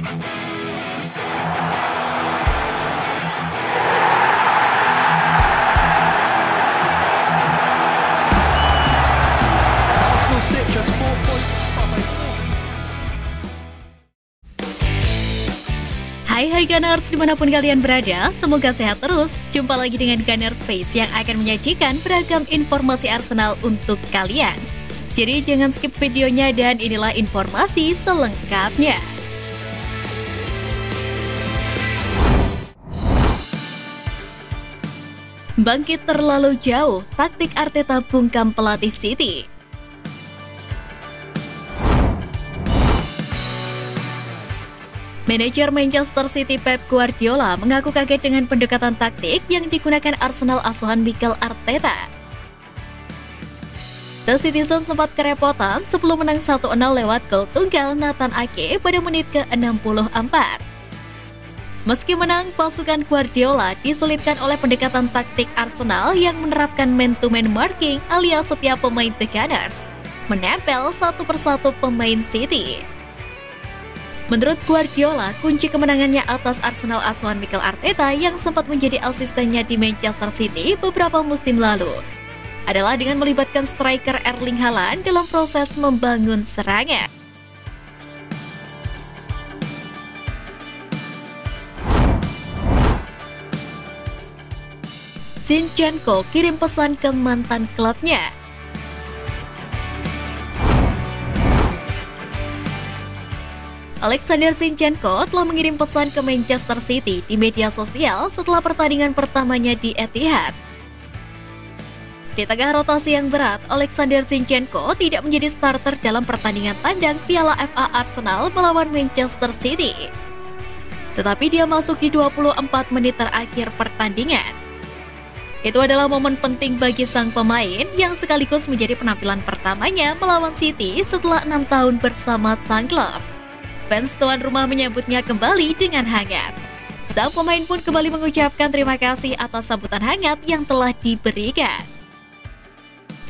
Arsenal sit just 4 points from a Hai Gunners dimanapun kalian berada, semoga sehat terus. Jumpa lagi dengan Gunners Space yang akan menyajikan beragam informasi Arsenal untuk kalian. Jadi jangan skip videonya dan inilah informasi selengkapnya. Bangkit terlalu jauh, taktik Arteta bungkam pelatih City. Manajer Manchester City Pep Guardiola mengaku kaget dengan pendekatan taktik yang digunakan Arsenal asuhan Mikel Arteta. The Citizen sempat kerepotan sebelum menang 1-0 lewat gol tunggal Nathan Ake pada menit ke-64. Meski menang, pasukan Guardiola disulitkan oleh pendekatan taktik Arsenal yang menerapkan man-to-man marking alias setiap pemain The Gunners menempel satu persatu pemain City. Menurut Guardiola, kunci kemenangannya atas Arsenal asuhan Mikel Arteta yang sempat menjadi asistennya di Manchester City beberapa musim lalu adalah dengan melibatkan striker Erling Haaland dalam proses membangun serangan. Zinchenko kirim pesan ke mantan klubnya. Alexander Zinchenko telah mengirim pesan ke Manchester City di media sosial setelah pertandingan pertamanya di Etihad. Di tengah rotasi yang berat, Alexander Zinchenko tidak menjadi starter dalam pertandingan tandang Piala FA Arsenal melawan Manchester City. Tetapi dia masuk di 24 menit terakhir pertandingan. Itu adalah momen penting bagi sang pemain yang sekaligus menjadi penampilan pertamanya melawan City setelah 6 tahun bersama sang klub. Fans tuan rumah menyambutnya kembali dengan hangat. Sang pemain pun kembali mengucapkan terima kasih atas sambutan hangat yang telah diberikan.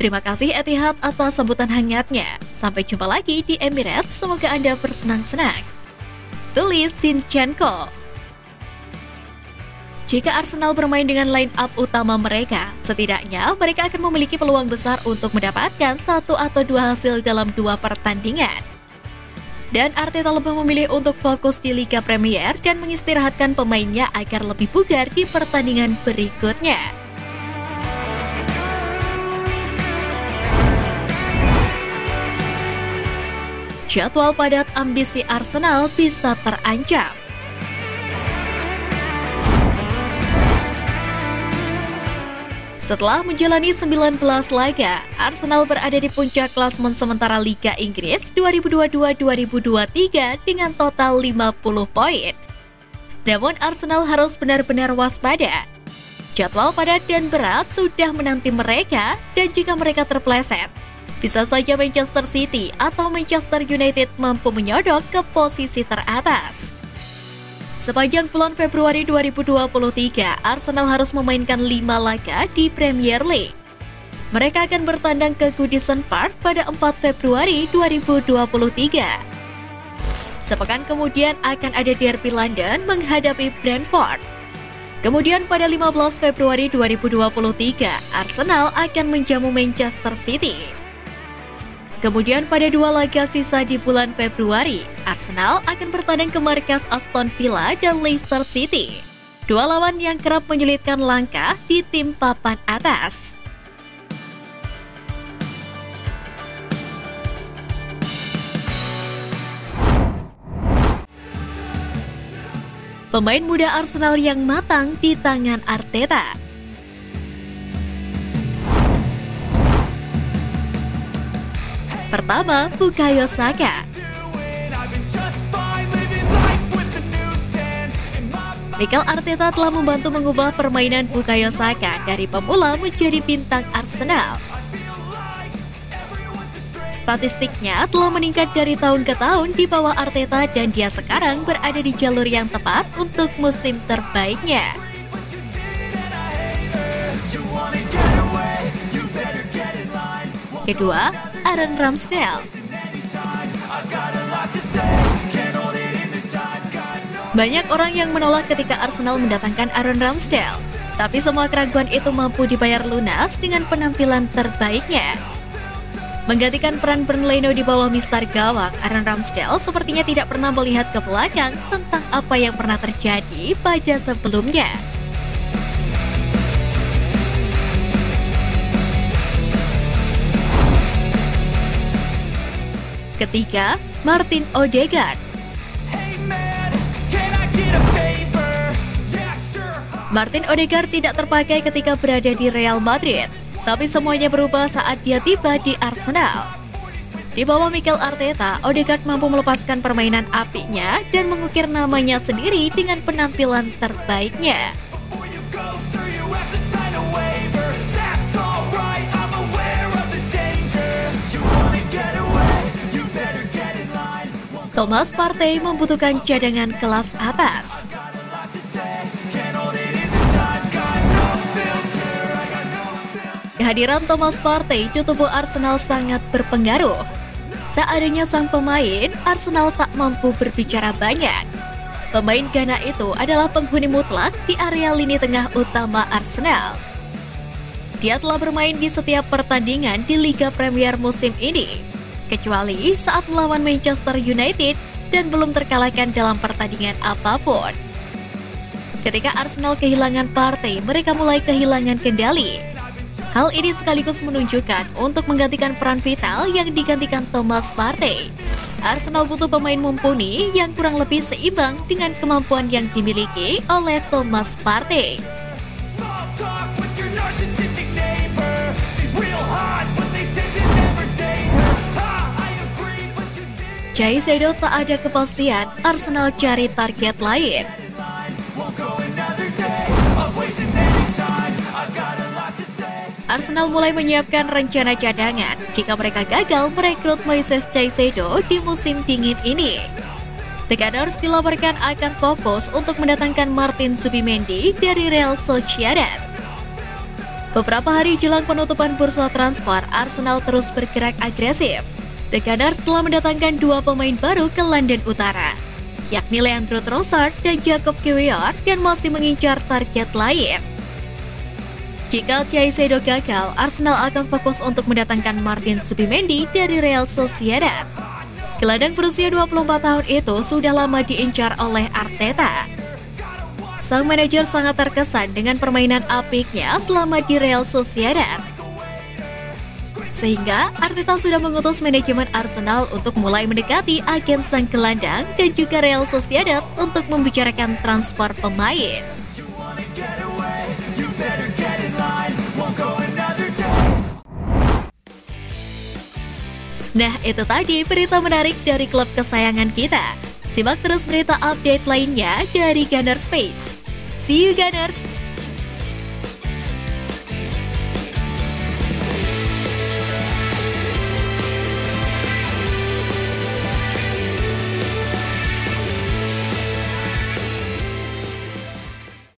Terima kasih Etihad atas sambutan hangatnya. Sampai jumpa lagi di Emirates, semoga Anda bersenang-senang. Tulis Zinchenko. Jika Arsenal bermain dengan line up utama mereka, setidaknya mereka akan memiliki peluang besar untuk mendapatkan 1 atau 2 hasil dalam 2 pertandingan. Dan Arteta lebih memilih untuk fokus di Liga Premier dan mengistirahatkan pemainnya agar lebih bugar di pertandingan berikutnya. Jadwal padat ambisi Arsenal bisa terancam. Setelah menjalani 19 laga, Arsenal berada di puncak klasemen sementara Liga Inggris 2022-2023 dengan total 50 poin. Namun Arsenal harus benar-benar waspada. Jadwal padat dan berat sudah menanti mereka dan jika mereka terpleset, bisa saja Manchester City atau Manchester United mampu menyodok ke posisi teratas. Sepanjang bulan Februari 2023, Arsenal harus memainkan 5 laga di Premier League. Mereka akan bertandang ke Goodison Park pada 4 Februari 2023. Sepekan kemudian akan ada derby London menghadapi Brentford. Kemudian pada 15 Februari 2023, Arsenal akan menjamu Manchester City. Kemudian pada 2 laga sisa di bulan Februari, Arsenal akan bertandang ke markas Aston Villa dan Leicester City. 2 lawan yang kerap menyulitkan langkah di tim papan atas. Pemain muda Arsenal yang matang di tangan Arteta. Pertama, Bukayo Saka. Mikel Arteta telah membantu mengubah permainan Bukayo Saka dari pemula menjadi bintang Arsenal. Statistiknya telah meningkat dari tahun ke tahun di bawah Arteta dan dia sekarang berada di jalur yang tepat untuk musim terbaiknya. Kedua, Aaron Ramsdale. Banyak orang yang menolak ketika Arsenal mendatangkan Aaron Ramsdale, tapi semua keraguan itu mampu dibayar lunas dengan penampilan terbaiknya. Menggantikan peran Bernd Leno di bawah mistar gawang, Aaron Ramsdale sepertinya tidak pernah melihat ke belakang tentang apa yang pernah terjadi pada sebelumnya. Ketiga, Martin Odegaard. Martin Odegaard tidak terpakai ketika berada di Real Madrid, tapi semuanya berubah saat dia tiba di Arsenal. Di bawah Mikel Arteta, Odegaard mampu melepaskan permainan apiknya dan mengukir namanya sendiri dengan penampilan terbaiknya. Thomas Partey membutuhkan cadangan kelas atas. Kehadiran Thomas Partey di tubuh Arsenal sangat berpengaruh. Tak adanya sang pemain, Arsenal tak mampu berbicara banyak. Pemain Ghana itu adalah penghuni mutlak di area lini tengah utama Arsenal. Dia telah bermain di setiap pertandingan di Liga Premier musim ini, kecuali saat melawan Manchester United dan belum terkalahkan dalam pertandingan apapun. Ketika Arsenal kehilangan Partey, mereka mulai kehilangan kendali. Hal ini sekaligus menunjukkan untuk menggantikan peran vital yang digantikan Thomas Partey, Arsenal butuh pemain mumpuni yang kurang lebih seimbang dengan kemampuan yang dimiliki oleh Thomas Partey. Caicedo tak ada kepastian, Arsenal cari target lain. Arsenal mulai menyiapkan rencana cadangan jika mereka gagal merekrut Moises Caicedo di musim dingin ini. The Gunners dilaporkan akan fokus untuk mendatangkan Martin Zubimendi dari Real Sociedad. Beberapa hari jelang penutupan bursa transfer, Arsenal terus bergerak agresif. The Gunners telah mendatangkan dua pemain baru ke London Utara, yakni Leandro Trossard dan Jacob Kiwior, dan masih mengincar target lain. Jika Caicedo gagal, Arsenal akan fokus untuk mendatangkan Martin Zubimendi dari Real Sociedad. Gelandang berusia 24 tahun itu sudah lama diincar oleh Arteta. Sang manajer sangat terkesan dengan permainan apiknya selama di Real Sociedad, sehingga Arteta sudah mengutus manajemen Arsenal untuk mulai mendekati agen sang gelandang dan juga Real Sociedad untuk membicarakan transfer pemain. Nah, itu tadi berita menarik dari klub kesayangan kita. Simak terus berita update lainnya dari Gunners Space. See you Gunners!